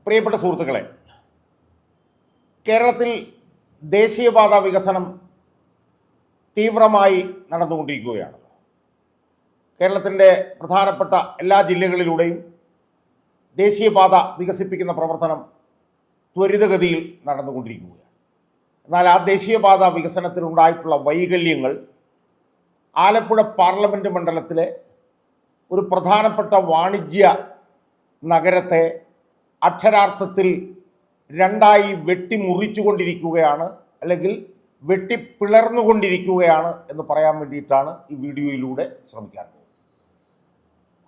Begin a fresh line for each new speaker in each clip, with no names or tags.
പ്രിയപ്പെട്ട സുഹൃത്തുക്കളെ, കേരളത്തിൽ ദേശീയപാത വികസനം തീവ്രമായി നടന്നുകൊണ്ടിരിക്കുകയാണ്. കേരളത്തിൻ്റെ പ്രധാനപ്പെട്ട എല്ലാ ജില്ലകളിലൂടെയും ദേശീയപാത വികസിപ്പിക്കുന്ന പ്രവർത്തനം ത്വരിതഗതിയിൽ നടന്നുകൊണ്ടിരിക്കുകയാണ്. എന്നാൽ ആ ദേശീയപാത വികസനത്തിലുണ്ടായിട്ടുള്ള വൈകല്യങ്ങൾ ആലപ്പുഴ പാർലമെൻറ്റ് മണ്ഡലത്തിലെ ഒരു പ്രധാനപ്പെട്ട വാണിജ്യ നഗരത്തെ അക്ഷരാർത്ഥത്തിൽ രണ്ടായി വെട്ടിമുറിച്ചുകൊണ്ടിരിക്കുകയാണ്, അല്ലെങ്കിൽ വെട്ടിപ്പിളർന്നുകൊണ്ടിരിക്കുകയാണ് എന്ന് പറയാൻ വേണ്ടിയിട്ടാണ് ഈ വീഡിയോയിലൂടെ ശ്രമിക്കാൻ പോകുന്നത്.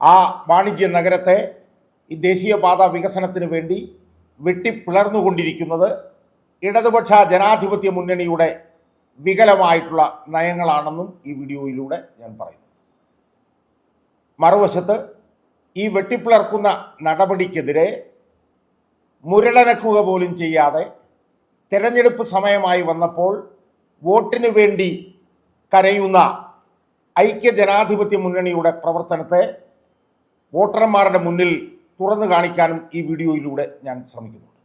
ആ വാണിജ്യ നഗരത്തെ ഈ ദേശീയപാത വികസനത്തിന് വേണ്ടി വെട്ടിപ്പിളർന്നുകൊണ്ടിരിക്കുന്നത് ഇടതുപക്ഷ ജനാധിപത്യ മുന്നണിയുടെ വികലമായിട്ടുള്ള നയങ്ങളാണെന്നും ഈ വീഡിയോയിലൂടെ ഞാൻ പറയുന്നു. മറുവശത്ത് ഈ വെട്ടിപ്പിളർക്കുന്ന നടപടിക്കെതിരെ മുരടനക്കുക പോലും ചെയ്യാതെ തെരഞ്ഞെടുപ്പ് സമയമായി വന്നപ്പോൾ വോട്ടിന് വേണ്ടി കരയുന്ന ഐക്യ ജനാധിപത്യ മുന്നണിയുടെ പ്രവർത്തനത്തെ വോട്ടർമാരുടെ മുന്നിൽ തുറന്നു കാണിക്കാനും ഈ വീഡിയോയിലൂടെ ഞാൻ ശ്രമിക്കുന്നുണ്ട്.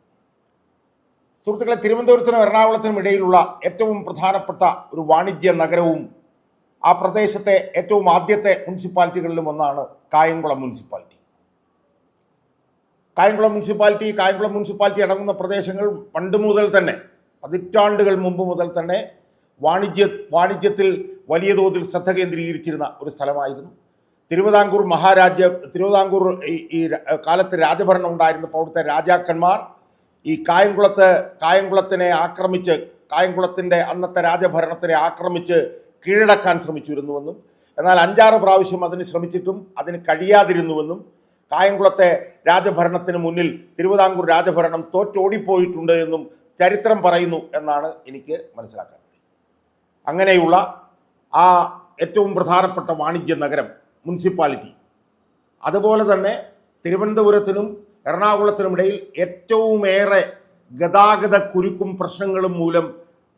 സുഹൃത്തുക്കളെ, തിരുവനന്തപുരത്തിനും എറണാകുളത്തിനും ഇടയിലുള്ള ഏറ്റവും പ്രധാനപ്പെട്ട ഒരു വാണിജ്യ നഗരവും ആ പ്രദേശത്തെ ഏറ്റവും ആദ്യത്തെ മുനിസിപ്പാലിറ്റികളിലും ഒന്നാണ് കായംകുളം മുനിസിപ്പാലിറ്റി. കായംകുളം മുനിസിപ്പാലിറ്റി അടങ്ങുന്ന പ്രദേശങ്ങൾ പണ്ട് മുതൽ തന്നെ, പതിറ്റാണ്ടുകൾ മുമ്പ് മുതൽ തന്നെ വാണിജ്യത്തിൽ വലിയ തോതിൽ ശ്രദ്ധ കേന്ദ്രീകരിച്ചിരുന്ന ഒരു സ്ഥലമായിരുന്നു. തിരുവിതാംകൂർ ഈ കാലത്ത് രാജഭരണം ഉണ്ടായിരുന്നപ്പോൾ അവിടുത്തെ രാജാക്കന്മാർ ഈ കായംകുളത്തിനെ ആക്രമിച്ച്, കായംകുളത്തിൻ്റെ അന്നത്തെ രാജഭരണത്തിനെ ആക്രമിച്ച് കീഴടക്കാൻ ശ്രമിച്ചിരുന്നുവെന്നും, എന്നാൽ 5-6 പ്രാവശ്യം അതിന് ശ്രമിച്ചിട്ടും അതിന് കഴിയാതിരുന്നുവെന്നും, കായംകുളത്തെ രാജഭരണത്തിന് മുന്നിൽ തിരുവിതാംകൂർ രാജഭരണം തോറ്റോടിപ്പോയിട്ടുണ്ട് എന്നും ചരിത്രം പറയുന്നു എന്നാണ് എനിക്ക് മനസ്സിലാക്കാൻ. അങ്ങനെയുള്ള ആ ഏറ്റവും പ്രധാനപ്പെട്ട വാണിജ്യ നഗരം, മുനിസിപ്പാലിറ്റി, അതുപോലെ തന്നെ തിരുവനന്തപുരത്തിനും എറണാകുളത്തിനുമിടയിൽ ഏറ്റവുമേറെ ഗതാഗത കുരുക്കും പ്രശ്നങ്ങളും മൂലം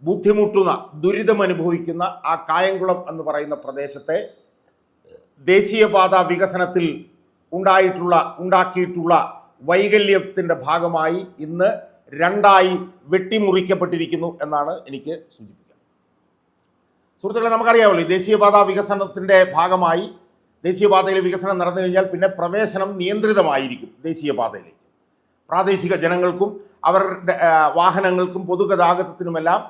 ബുദ്ധിമുട്ടുന്ന, ദുരിതമനുഭവിക്കുന്ന ആ കായംകുളം എന്ന് പറയുന്ന പ്രദേശത്തെ ദേശീയപാത വികസനത്തിൽ ഉണ്ടാക്കിയിട്ടുള്ള വൈകല്യത്തിൻ്റെ ഭാഗമായി ഇന്ന് രണ്ടായി വെട്ടിമുറിക്കപ്പെട്ടിരിക്കുന്നു എന്നാണ് എനിക്ക് സൂചിപ്പിക്കുന്നത്. സുഹൃത്തുക്കളെ, നമുക്കറിയാമല്ലോ, ഈ ദേശീയപാത വികസനത്തിൻ്റെ ഭാഗമായി ദേശീയപാതയിലെ വികസനം നടന്നു കഴിഞ്ഞാൽ പിന്നെ പ്രവേശനം നിയന്ത്രിതമായിരിക്കും. ദേശീയപാതയിലേക്ക് പ്രാദേശിക ജനങ്ങൾക്കും അവരുടെ വാഹനങ്ങൾക്കും പൊതുഗതാഗതത്തിനുമെല്ലാം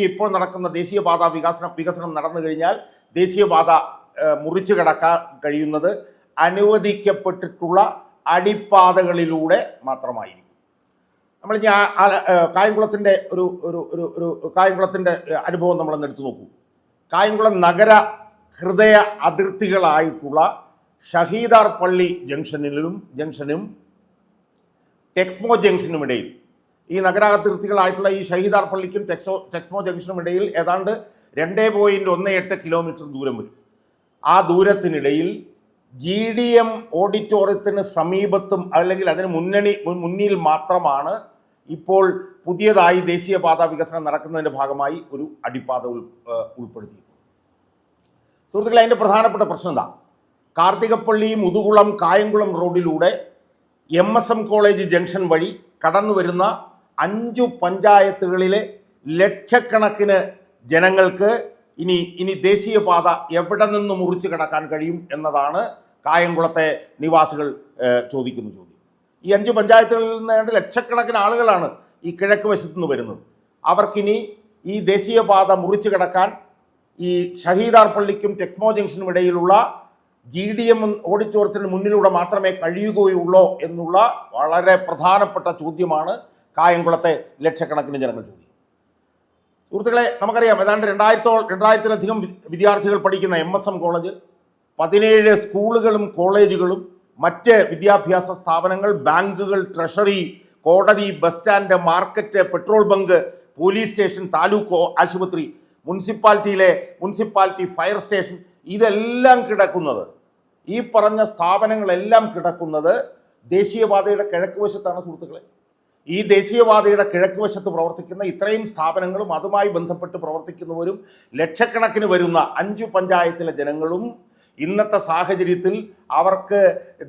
ഇപ്പോൾ നടക്കുന്ന ദേശീയപാത വികസനം നടന്നു കഴിഞ്ഞാൽ ദേശീയപാത മുറിച്ചു കടക്കാൻ കഴിയുന്നത് അനുവദിക്കപ്പെട്ടിട്ടുള്ള അടിപ്പാതകളിലൂടെ മാത്രമായിരിക്കും. നമ്മൾ കായംകുളത്തിൻ്റെ കായംകുളത്തിൻ്റെ അനുഭവം നമ്മളൊന്ന് എടുത്തു നോക്കൂ. കായംകുളം നഗര ഹൃദയ അതിർത്തികളായിട്ടുള്ള ഷഹീദാർ പള്ളി ജംഗ്ഷനും ടെക്സ്മോ ജംഗ്ഷനും ഇടയിൽ, ഈ നഗരാതിർത്തികളായിട്ടുള്ള ഈ ഷഹീദാർ പള്ളിക്കും ടെക്സ്മോ ജംഗ്ഷനും ഇടയിൽ ഏതാണ്ട് 2.18 കിലോമീറ്റർ ദൂരം വരും. ആ ദൂരത്തിനിടയിൽ GDM ഓഡിറ്റോറിയത്തിന് സമീപത്തും അല്ലെങ്കിൽ അതിന് മുന്നിൽ മാത്രമാണ് ഇപ്പോൾ പുതിയതായി ദേശീയപാത വികസനം നടക്കുന്നതിൻ്റെ ഭാഗമായി ഒരു അടിപ്പാത ഉൾപ്പെടുത്തിയിരിക്കുന്നത്. സുഹൃത്തുക്കളെ, അതിൻ്റെ പ്രധാനപ്പെട്ട പ്രശ്നം എന്താ? കാർത്തികപ്പള്ളി, മുതുകുളം, കായംകുളം റോഡിലൂടെ MSM കോളേജ് ജംഗ്ഷൻ വഴി കടന്നു വരുന്ന 5 പഞ്ചായത്തുകളിലെ ലക്ഷക്കണക്കിന് ജനങ്ങൾക്ക് ഇനി ദേശീയപാത എവിടെ നിന്ന് മുറിച്ച് കടക്കാൻ കഴിയും എന്നതാണ് കായംകുളത്തെ നിവാസികൾ ചോദിക്കുന്ന ചോദ്യം. ഈ 5 പഞ്ചായത്തുകളിൽ നിന്ന് ലക്ഷക്കണക്കിന് ആളുകളാണ് ഈ കിഴക്ക് വശത്തു നിന്ന് വരുന്നത്. അവർക്കിനി ഈ ദേശീയപാത മുറിച്ച് കടക്കാൻ ഈ ഷഹീദാർ പള്ളിക്കും ടെക്സ്മോ ജംഗ്ഷനും ഇടയിലുള്ള GDM ഓഡിറ്റോറിയത്തിന് മുന്നിലൂടെ മാത്രമേ കഴിയുകയുള്ളൂ എന്നുള്ള വളരെ പ്രധാനപ്പെട്ട ചോദ്യമാണ് കായംകുളത്തെ ലക്ഷക്കണക്കിന് ജനങ്ങൾ ചോദിക്കുന്നത്. സുഹൃത്തുക്കളെ, നമുക്കറിയാം, ഏതാണ്ട് 2000-ലധികം വിദ്യാർത്ഥികൾ പഠിക്കുന്ന MSM കോളേജ്, 17 സ്കൂളുകളും കോളേജുകളും, മറ്റ് വിദ്യാഭ്യാസ സ്ഥാപനങ്ങൾ, ബാങ്കുകൾ, ട്രഷറി, കോടതി, bus stand, market, petrol bunk, police station, taluk ആശുപത്രി, മുനിസിപ്പാലിറ്റി ഫയർ സ്റ്റേഷൻ, ഇതെല്ലാം കിടക്കുന്നത്, ഈ പറഞ്ഞ സ്ഥാപനങ്ങളെല്ലാം കിടക്കുന്നത് ദേശീയപാതയുടെ കിഴക്ക് വശത്താണ്. സുഹൃത്തുക്കളെ, ഈ ദേശീയപാതയുടെ കിഴക്ക് വശത്ത് പ്രവർത്തിക്കുന്ന ഇത്രയും സ്ഥാപനങ്ങളും അതുമായി ബന്ധപ്പെട്ട് പ്രവർത്തിക്കുന്നവരും ലക്ഷക്കണക്കിന് വരുന്ന 5 പഞ്ചായത്തിലെ ജനങ്ങളും ഇന്നത്തെ സാഹചര്യത്തിൽ അവർക്ക്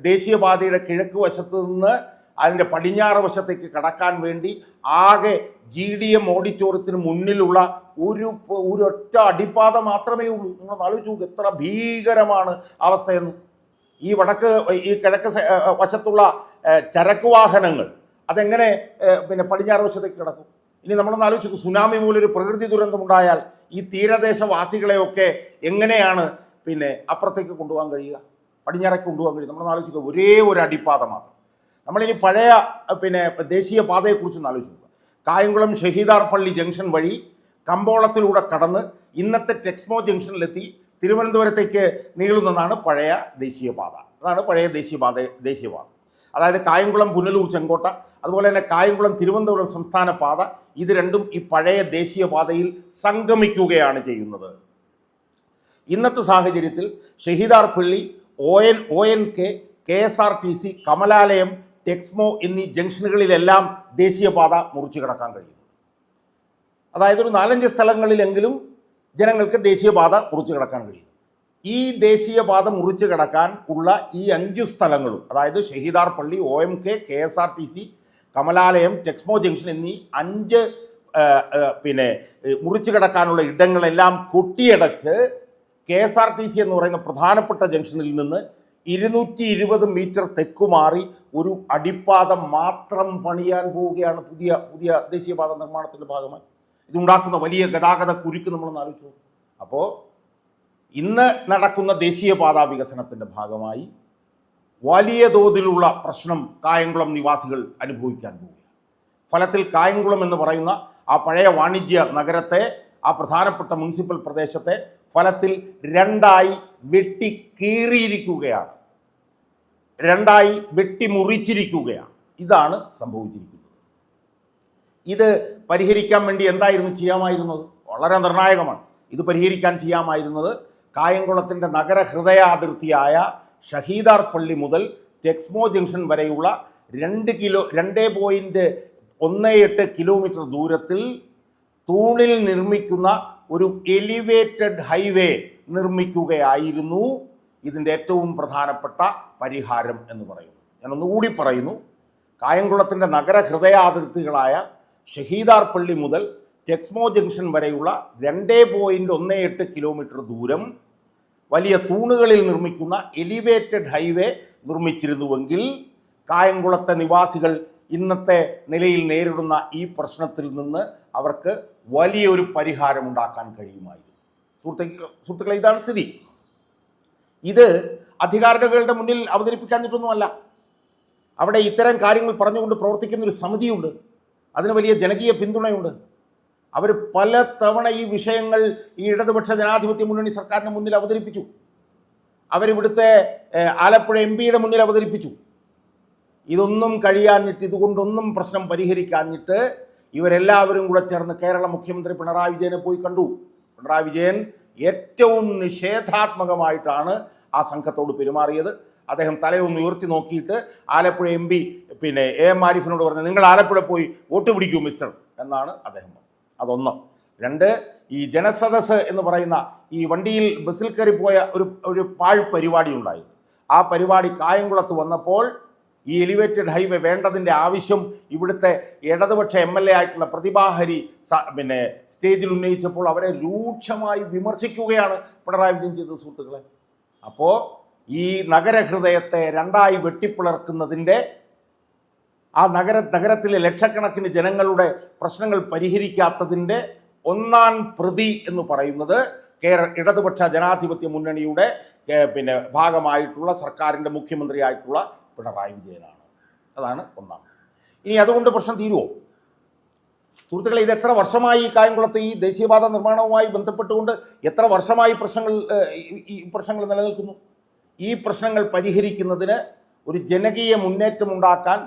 ദേശീയപാതയുടെ കിഴക്ക് വശത്ത് നിന്ന് അതിൻ്റെ പടിഞ്ഞാറ് വശത്തേക്ക് കടക്കാൻ വേണ്ടി ആകെ GDM ഓഡിറ്റോറിയത്തിന് മുന്നിലുള്ള ഒരൊറ്റ അടിപ്പാത മാത്രമേ ഉള്ളൂ. നിങ്ങൾ ആലോചിച്ച് നോക്ക് എത്ര ഭീകരമാണ് അവസ്ഥയെന്ന്. ഈ കിഴക്ക് വശത്തുള്ള ചരക്ക് വാഹനങ്ങൾ അതെങ്ങനെ പിന്നെ പടിഞ്ഞാറ് വശത്തേക്ക് കിടക്കും? ഇനി നമ്മളൊന്ന് ആലോചിച്ചു, സുനാമി മൂലൊരു പ്രകൃതി ദുരന്തമുണ്ടായാൽ ഈ തീരദേശവാസികളെയൊക്കെ എങ്ങനെയാണ് പിന്നെ അപ്പുറത്തേക്ക് കൊണ്ടുപോകാൻ കഴിയുക, പടിഞ്ഞാറേക്ക് കൊണ്ടുപോകാൻ കഴിയും? നമ്മളൊന്ന് ആലോചിക്കുക, ഒരേ ഒരു അടിപ്പാത മാത്രം. നമ്മളിനി പഴയ പിന്നെ ദേശീയപാതയെക്കുറിച്ച് ആലോചിച്ച് നോക്കുക. കായംകുളം ഷഹീദാർ പള്ളി ജംഗ്ഷൻ വഴി കമ്പോളത്തിലൂടെ കടന്ന് ഇന്നത്തെ ടെക്സ്മോ ജംഗ്ഷനിലെത്തി തിരുവനന്തപുരത്തേക്ക് നീളുന്നതാണ് പഴയ ദേശീയപാത. അതാണ് പഴയ ദേശീയപാത. അതായത് കായംകുളം പുനലൂർ ചെങ്കോട്ട, അതുപോലെ തന്നെ കായംകുളം തിരുവനന്തപുരം സംസ്ഥാന പാത, ഇത് രണ്ടും ഈ പഴയ ദേശീയപാതയിൽ സംഗമിക്കുകയാണ് ചെയ്യുന്നത്. ഇന്നത്തെ സാഹചര്യത്തിൽ ഷഹീദാർ പള്ളി, ONK, KSRTC, കമലാലയം, ടെക്സ്മോ എന്നീ ജംഗ്ഷനുകളിലെല്ലാം ദേശീയപാത മുറിച്ചു കിടക്കാൻ കഴിയും. അതായത് ഒരു 4-5 സ്ഥലങ്ങളിലെങ്കിലും ജനങ്ങൾക്ക് ദേശീയപാത മുറിച്ചു കിടക്കാൻ കഴിയും. ഈ ദേശീയപാത മുറിച്ചു കിടക്കാൻ ഉള്ള ഈ 5 സ്ഥലങ്ങളും, അതായത് ഷഹീദാർ പള്ളി, OMK, KSRTC, Kamalalayam, Texmo junction എന്നീ 5 പിന്നെ മുറിച്ചു കിടക്കാനുള്ള ഇടങ്ങളെല്ലാം കൊട്ടിയടച്ച് KSRTC എന്ന് പറയുന്ന പ്രധാനപ്പെട്ട ജംഗ്ഷനിൽ നിന്ന് 220 മീറ്റർ തെക്കുമാറി ഒരു അടിപ്പാത മാത്രം പണിയാൻ പോവുകയാണ് പുതിയ ദേശീയപാത നിർമ്മാണത്തിൻ്റെ ഭാഗമായി. ഇതുണ്ടാക്കുന്ന വലിയ ഗതാഗത കുരുക്ക് നമ്മളൊന്ന് ആലോചിച്ചു. അപ്പോൾ ഇന്ന് നടക്കുന്ന ദേശീയപാത വികസനത്തിൻ്റെ ഭാഗമായി വലിയ തോതിലുള്ള പ്രശ്നം കായംകുളം നിവാസികൾ അനുഭവിക്കാൻ പോവുകയാണ്. ഫലത്തിൽ കായംകുളം എന്ന് പറയുന്ന ആ പഴയ വാണിജ്യ നഗരത്തെ, ആ പ്രധാനപ്പെട്ട മുനിസിപ്പൽ പ്രദേശത്തെ ഫലത്തിൽ 2ആയി വെട്ടിക്കീറിയിരിക്കുകയാണ്, 2ആയി വെട്ടിമുറിച്ചിരിക്കുകയാണ്. ഇതാണ് സംഭവിച്ചിരിക്കുന്നത്. ഇത് പരിഹരിക്കാൻ വേണ്ടി എന്തായിരുന്നു ചെയ്യാമായിരുന്നത്? വളരെ നിർണായകമാണ്. ഇത് പരിഹരിക്കാൻ ചെയ്യാമായിരുന്നത് കായംകുളത്തിൻ്റെ നഗരഹൃദയാതിർത്തിയായ ഷഹീദാർ പള്ളി മുതൽ ടെക്സ്മോ ജംഗ്ഷൻ വരെയുള്ള 2.18 കിലോമീറ്റർ ദൂരത്തിൽ തൂണിൽ നിർമ്മിക്കുന്ന ഒരു എലിവേറ്റഡ് ഹൈവേ നിർമ്മിക്കുകയായിരുന്നു ഇതിൻ്റെ ഏറ്റവും പ്രധാനപ്പെട്ട പരിഹാരം എന്ന് പറയുന്നു. ഞാൻ ഒന്നുകൂടി പറയുന്നു, കായംകുളത്തിൻ്റെ നഗരഹൃദയാതിർത്തികളായ ഷഹീദാർ പള്ളി മുതൽ ടെക്സ്മോ ജംഗ്ഷൻ വരെയുള്ള 2.18 കിലോമീറ്റർ ദൂരം വലിയ തൂണുകളിൽ നിർമ്മിക്കുന്ന എലിവേറ്റഡ് ഹൈവേ നിർമ്മിച്ചിരുന്നുവെങ്കിൽ കായംകുളത്തെ നിവാസികൾ ഇന്നത്തെ നിലയിൽ നേരിടുന്ന ഈ പ്രശ്നത്തിൽ നിന്ന് അവർക്ക് വലിയൊരു പരിഹാരം ഉണ്ടാക്കാൻ കഴിയുമായിരുന്നു. സുഹൃത്തുക്കളെ, ഇതാണ് സ്ഥിതി. ഇത് അധികാരികളുടെ മുന്നിൽ അവതരിപ്പിക്കാഞ്ഞിട്ടൊന്നുമല്ല. അവിടെ ഇത്തരം കാര്യങ്ങൾ പറഞ്ഞുകൊണ്ട് പ്രവർത്തിക്കുന്ന ഒരു സമിതിയുണ്ട്, അതിന് വലിയ ജനകീയ പിന്തുണയുണ്ട്. അവർ പല തവണ ഈ വിഷയങ്ങൾ ഈ ഇടതുപക്ഷ ജനാധിപത്യ മുന്നണി സർക്കാരിന് മുന്നിൽ അവതരിപ്പിച്ചു. അവരിവിടുത്തെ ആലപ്പുഴ MP-യുടെ മുന്നിൽ അവതരിപ്പിച്ചു. ഇതൊന്നും കഴിയാഞ്ഞിട്ട്, ഇതുകൊണ്ടൊന്നും പ്രശ്നം പരിഹരിക്കാഞ്ഞിട്ട് ഇവരെല്ലാവരും കൂടെ ചേർന്ന് കേരള മുഖ്യമന്ത്രി പിണറായി വിജയനെ പോയി കണ്ടു. പിണറായി വിജയൻ ഏറ്റവും നിഷേധാത്മകമായിട്ടാണ് ആ സംഘത്തോട് പെരുമാറിയത്. അദ്ദേഹം തലയൊന്ന് ഉയർത്തി നോക്കിയിട്ട് ആലപ്പുഴ MP പിന്നെ AM ആരിഫിനോട് പറഞ്ഞത്, നിങ്ങൾ ആലപ്പുഴ പോയി വോട്ട് പിടിക്കൂ മിസ്റ്റർ എന്നാണ് അദ്ദേഹം പറഞ്ഞത്. അതൊന്ന്. 2, ഈ ജനസദസ് എന്ന് പറയുന്ന ഈ വണ്ടിയിൽ ബസ്സിൽ കയറി പോയ ഒരു പാഴ് പരിപാടി ഉണ്ടായിരുന്നു. ആ പരിപാടി കായംകുളത്ത് വന്നപ്പോൾ ഈ എലിവേറ്റഡ് ഹൈവേ വേണ്ടതിൻ്റെ ആവശ്യം ഇവിടുത്തെ ഇടതുപക്ഷ MLA ആയിട്ടുള്ള പ്രതിഭാഹരി പിന്നെ സ്റ്റേജിൽ ഉന്നയിച്ചപ്പോൾ അവരെ രൂക്ഷമായി വിമർശിക്കുകയാണ് പിണറായി വിജയൻ ചെയ്തത്. സുഹൃത്തുക്കളെ, അപ്പോൾ ഈ നഗരഹൃദയത്തെ 2ആയി വെട്ടിപ്പിളർക്കുന്നതിൻ്റെ, ആ നഗരത്തിലെ ലക്ഷക്കണക്കിന് ജനങ്ങളുടെ പ്രശ്നങ്ങൾ പരിഹരിക്കാത്തതിൻ്റെ ഒന്നാം പ്രതി എന്ന് പറയുന്നത് ഇടതുപക്ഷ ജനാധിപത്യ മുന്നണിയുടെ പിന്നെ ഭാഗമായിട്ടുള്ള സർക്കാരിൻ്റെ മുഖ്യമന്ത്രിയായിട്ടുള്ള പിണറായി വിജയനാണ്. അതാണ് ഒന്നാം. ഇനി അതുകൊണ്ട് പ്രശ്നം തീരുമോ? സുഹൃത്തുക്കളെ, ഇത് എത്ര വർഷമായി ഈ കായംകുളത്തെ ഈ ദേശീയപാത നിർമ്മാണവുമായി ബന്ധപ്പെട്ടുകൊണ്ട് എത്ര വർഷമായി ഈ പ്രശ്നങ്ങൾ നിലനിൽക്കുന്നു? ഈ പ്രശ്നങ്ങൾ പരിഹരിക്കുന്നതിന് ഒരു ജനകീയ മുന്നേറ്റം ഉണ്ടാക്കാൻ,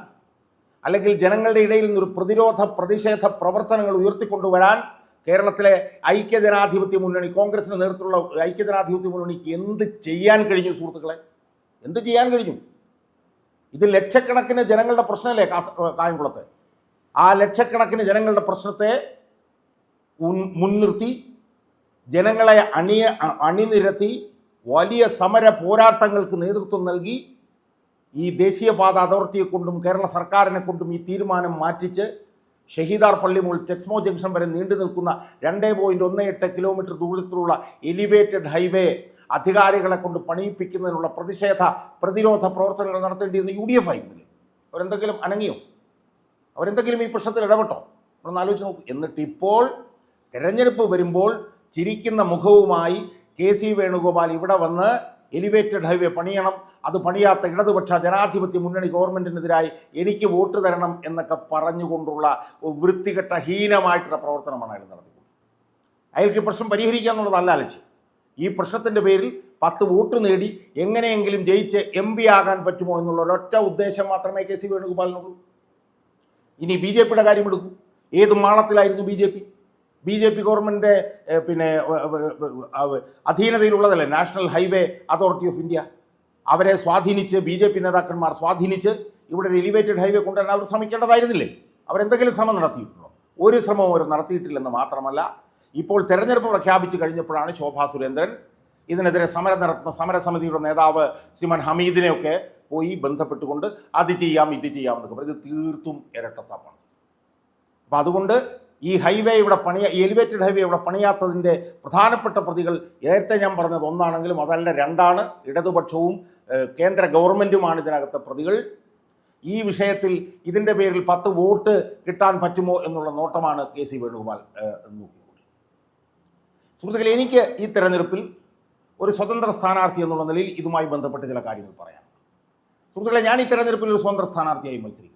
അല്ലെങ്കിൽ ജനങ്ങളുടെ ഇടയിൽ നിന്നൊരു പ്രതിഷേധ പ്രവർത്തനങ്ങൾ ഉയർത്തിക്കൊണ്ടുവരാൻ കേരളത്തിലെ ഐക്യജനാധിപത്യ മുന്നണി, കോൺഗ്രസിന് നേതൃത്വമുള്ള ഐക്യജനാധിപത്യ മുന്നണിക്ക് എന്ത് ചെയ്യാൻ കഴിഞ്ഞു? സുഹൃത്തുക്കളെ, എന്ത് ചെയ്യാൻ കഴിഞ്ഞു? ഇത് ലക്ഷക്കണക്കിന് ജനങ്ങളുടെ പ്രശ്നമല്ലേ കായംകുളത്തെ? ആ ലക്ഷക്കണക്കിന് ജനങ്ങളുടെ പ്രശ്നത്തെ മുൻനിർത്തി ജനങ്ങളെ അണിനിരത്തി വലിയ സമര പോരാട്ടങ്ങൾക്ക് നേതൃത്വം നൽകി ഈ ദേശീയപാത അതോറിറ്റിയെ കൊണ്ടും കേരള സർക്കാരിനെ കൊണ്ടും ഈ തീരുമാനം മാറ്റിച്ച് ഷഹീദാർ പള്ളി മുതൽ ടെക്സ്മോ ജംഗ്ഷൻ വരെ നീണ്ടു നിൽക്കുന്ന 2.18 കിലോമീറ്റർ ദൂരത്തിലുള്ള എലിവേറ്റഡ് ഹൈവേ അധികാരികളെ കൊണ്ട് പണിയിപ്പിക്കുന്നതിനുള്ള പ്രതിരോധ പ്രവർത്തനങ്ങൾ നടത്തേണ്ടിയിരുന്ന UDF ആയിരുന്നില്ലേ? അവരെന്തെങ്കിലും അനങ്ങിയോ? അവരെന്തെങ്കിലും ഈ പ്രശ്നത്തിൽ ഇടപെട്ടോ? നമ്മളൊന്ന് ആലോചിച്ച് നോക്കൂ. എന്നിട്ട് ഇപ്പോൾ തെരഞ്ഞെടുപ്പ് വരുമ്പോൾ ചിരിക്കുന്ന മുഖവുമായി KC വേണുഗോപാൽ ഇവിടെ വന്ന് എലിവേറ്റഡ് ഹൈവേ പണിയണം, അത് പണിയാത്ത ഇടതുപക്ഷ ജനാധിപത്യ മുന്നണി ഗവൺമെൻറ്റിനെതിരായി എനിക്ക് വോട്ട് തരണം എന്നൊക്കെ പറഞ്ഞുകൊണ്ടുള്ള വൃത്തികെട്ട ഹീനമായിട്ടുള്ള പ്രവർത്തനമാണ് അയാൾ നടത്തിയത്. അയാൾക്ക് ഈ പ്രശ്നം പരിഹരിക്കുക എന്നുള്ളതല്ല ലക്ഷ്യം. ഈ പ്രശ്നത്തിൻ്റെ പേരിൽ 10 വോട്ട് നേടി എങ്ങനെയെങ്കിലും ജയിച്ച് MP ആകാൻ പറ്റുമോ എന്നുള്ള ഒരൊറ്റ ഉദ്ദേശം മാത്രമേ KC വേണുഗോപാലിനുള്ളൂ. ഇനി BJPയുടെ കാര്യം എടുക്കൂ. ഏത് മാളത്തിലായിരുന്നു BJP ഗവൺമെൻറ് അധീനതയിലുള്ളതല്ലേ national highway authority of India. അവരെ സ്വാധീനിച്ച് BJP നേതാക്കന്മാർ സ്വാധീനിച്ച് ഇവിടെ ഒരു എലിവേറ്റഡ് ഹൈവേ കൊണ്ടുവരാൻ അവർ ശ്രമിക്കേണ്ടതായിരുന്നില്ലേ? അവരെന്തെങ്കിലും ശ്രമം നടത്തിയിട്ടുണ്ടോ? ഒരു ശ്രമവും അവർ നടത്തിയിട്ടില്ലെന്ന് മാത്രമല്ല, ഇപ്പോൾ തെരഞ്ഞെടുപ്പ് പ്രഖ്യാപിച്ചു കഴിഞ്ഞപ്പോഴാണ് ശോഭാ സുരേന്ദ്രൻ ഇതിനെതിരെ സമരം നടത്തുന്ന സമരസമിതിയുടെ നേതാവ് ശ്രീമാൻ ഹമീദിനെയൊക്കെ പോയി ബന്ധപ്പെട്ടുകൊണ്ട് അത് ചെയ്യാം ഇത് ചെയ്യാം എന്നൊക്കെ പറയും. ഇത് തീർത്തും ഇരട്ടത്താപ്പാണ്. അപ്പം അതുകൊണ്ട് ഈ എലിവേറ്റഡ് ഹൈവേ ഇവിടെ പണിയാത്തതിൻ്റെ പ്രധാനപ്പെട്ട പ്രതികൾ നേരത്തെ ഞാൻ പറഞ്ഞത് ഒന്നാണെങ്കിലും അതല്ല രണ്ടാണ്. ഇടതുപക്ഷവും കേന്ദ്ര ഗവൺമെൻറ്റുമാണ് ഇതിനകത്തെ പ്രതികൾ. ഈ വിഷയത്തിൽ ഇതിൻ്റെ പേരിൽ 10 വോട്ട് കിട്ടാൻ പറ്റുമോ എന്നുള്ള നോട്ടമാണ് KC വേണുഗോപാൽ നോക്കിക്കൊണ്ട്. സുഹൃത്തുക്കളെ, എനിക്ക് ഈ തെരഞ്ഞെടുപ്പിൽ ഒരു സ്വതന്ത്ര സ്ഥാനാർത്ഥി എന്നുള്ള നിലയിൽ ഇതുമായി ബന്ധപ്പെട്ട് ചില കാര്യങ്ങൾ പറയാം. സുഹൃത്തുക്കളെ, ഞാൻ ഈ തെരഞ്ഞെടുപ്പിൽ ഒരു സ്വതന്ത്ര സ്ഥാനാർത്ഥിയായി മത്സരിക്കുക.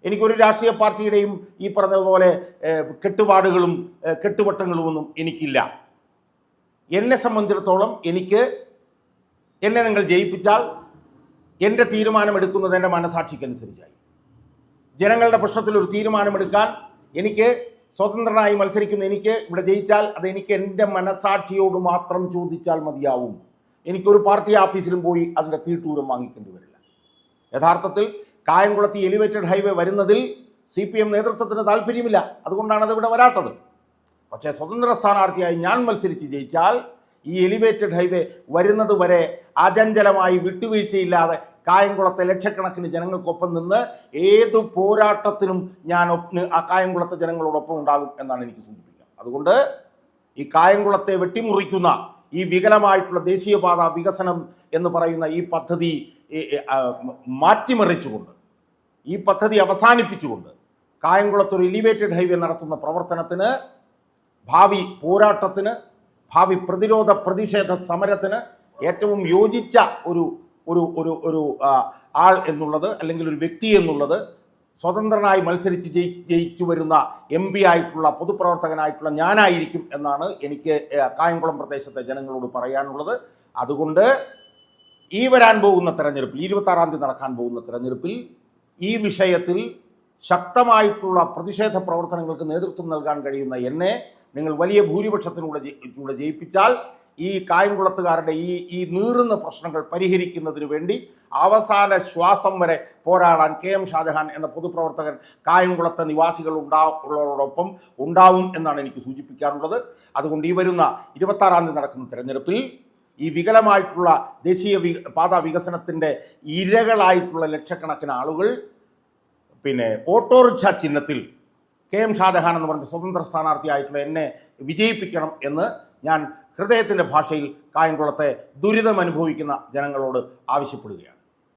എനിക്കൊരു രാഷ്ട്രീയ പാർട്ടിയുടെയും ഈ പറഞ്ഞതുപോലെ കെട്ടുപാടുകളും കെട്ടുവട്ടങ്ങളുമൊന്നും എനിക്കില്ല. എന്നെ സംബന്ധിച്ചിടത്തോളം എന്നെ നിങ്ങൾ ജയിപ്പിച്ചാൽ എൻ്റെ തീരുമാനമെടുക്കുന്നത് എൻ്റെ മനസാക്ഷിക്കനുസരിച്ചായി. ജനങ്ങളുടെ പ്രശ്നത്തിൽ ഒരു തീരുമാനമെടുക്കാൻ എനിക്ക് സ്വതന്ത്രനായി മത്സരിക്കുന്ന എനിക്ക് ഇവിടെ ജയിച്ചാൽ അത് എനിക്ക് എൻ്റെ മനസാക്ഷിയോട് മാത്രം ചോദിച്ചാൽ മതിയാവും. എനിക്കൊരു പാർട്ടി ഓഫീസിലും പോയി അതിൻ്റെ തീട്ടൂരം വാങ്ങിക്കേണ്ടി വരില്ല. യഥാർത്ഥത്തിൽ കായംകുളത്ത് എലിവേറ്റഡ് ഹൈവേ വരുന്നതിൽ CPM നേതൃത്വത്തിന് താല്പര്യമില്ല. അതുകൊണ്ടാണ് അത് ഇവിടെ വരാത്തത്. പക്ഷേ സ്വതന്ത്ര സ്ഥാനാർത്ഥിയായി ഞാൻ മത്സരിച്ച് ജയിച്ചാൽ ഈ എലിവേറ്റഡ് ഹൈവേ വരുന്നത് വരെ അചഞ്ചലമായി വിട്ടുവീഴ്ചയില്ലാതെ കായംകുളത്തെ ലക്ഷക്കണക്കിന് ജനങ്ങൾക്കൊപ്പം നിന്ന് ഏതു പോരാട്ടത്തിനും ഞാൻ ആ കായംകുളത്തെ ജനങ്ങളോടൊപ്പം ഉണ്ടാകും എന്നാണ് എനിക്ക് സൂചിപ്പിക്കുക. അതുകൊണ്ട് ഈ കായംകുളത്തെ വെട്ടിമുറിക്കുന്ന ഈ വികലമായിട്ടുള്ള ദേശീയപാത വികസനം എന്ന് പറയുന്ന ഈ പദ്ധതി മാറ്റിമറിച്ചുകൊണ്ട്, ഈ പദ്ധതി അവസാനിപ്പിച്ചുകൊണ്ട് കായംകുളത്തൊരു എലിവേറ്റഡ് ഹൈവേ നടത്തുന്ന പ്രവർത്തനത്തിന്, ഭാവി പോരാട്ടത്തിന്, ഭാവി പ്രതിഷേധ സമരത്തിന് ഏറ്റവും യോജിച്ച ഒരു ആൾ എന്നുള്ളത്, അല്ലെങ്കിൽ ഒരു വ്യക്തി എന്നുള്ളത്, സ്വതന്ത്രനായി മത്സരിച്ച് ജയിച്ചു വരുന്ന MP ആയിട്ടുള്ള പൊതുപ്രവർത്തകനായിട്ടുള്ള ഞാനായിരിക്കും എന്നാണ് എനിക്ക് കായംകുളം പ്രദേശത്തെ ജനങ്ങളോട് പറയാനുള്ളത്. അതുകൊണ്ട് ഈ വരാൻ പോകുന്ന തെരഞ്ഞെടുപ്പിൽ, 26-ാം തീയതി നടക്കാൻ പോകുന്ന തെരഞ്ഞെടുപ്പിൽ ഈ വിഷയത്തിൽ ശക്തമായിട്ടുള്ള പ്രതിഷേധ പ്രവർത്തനങ്ങൾക്ക് നേതൃത്വം നൽകാൻ കഴിയുന്ന എന്നെ നിങ്ങൾ വലിയ ഭൂരിപക്ഷത്തിലൂടെ ജയിപ്പിച്ചാൽ ഈ കായംകുളത്തുകാരുടെ ഈ നീറുന്ന പ്രശ്നങ്ങൾ പരിഹരിക്കുന്നതിന് വേണ്ടി അവസാന ശ്വാസം വരെ പോരാടാൻ KM ഷാജഹാൻ എന്ന പൊതുപ്രവർത്തകൻ കായംകുളത്തെ നിവാസികളോടൊപ്പം ഉണ്ടാവും എന്നാണ് എനിക്ക് സൂചിപ്പിക്കാനുള്ളത്. അതുകൊണ്ട് ഈ വരുന്ന 26-ാം തീയതി നടക്കുന്ന തെരഞ്ഞെടുപ്പിൽ ഈ വികലമായിട്ടുള്ള പാത വികസനത്തിൻ്റെ ഇരകളായിട്ടുള്ള ലക്ഷക്കണക്കിന് ആളുകൾ ഓട്ടോറിക്ഷ ചിഹ്നത്തിൽ KM ഷാജഹാൻ എന്ന് പറഞ്ഞ സ്വതന്ത്ര സ്ഥാനാർത്ഥിയായിട്ടുള്ള എന്നെ വിജയിപ്പിക്കണം എന്ന് ഞാൻ ഹൃദയത്തിൻ്റെ ഭാഷയിൽ കായംകുളത്തെ ദുരിതമനുഭവിക്കുന്ന ജനങ്ങളോട് ആവശ്യപ്പെടുകയാണ്.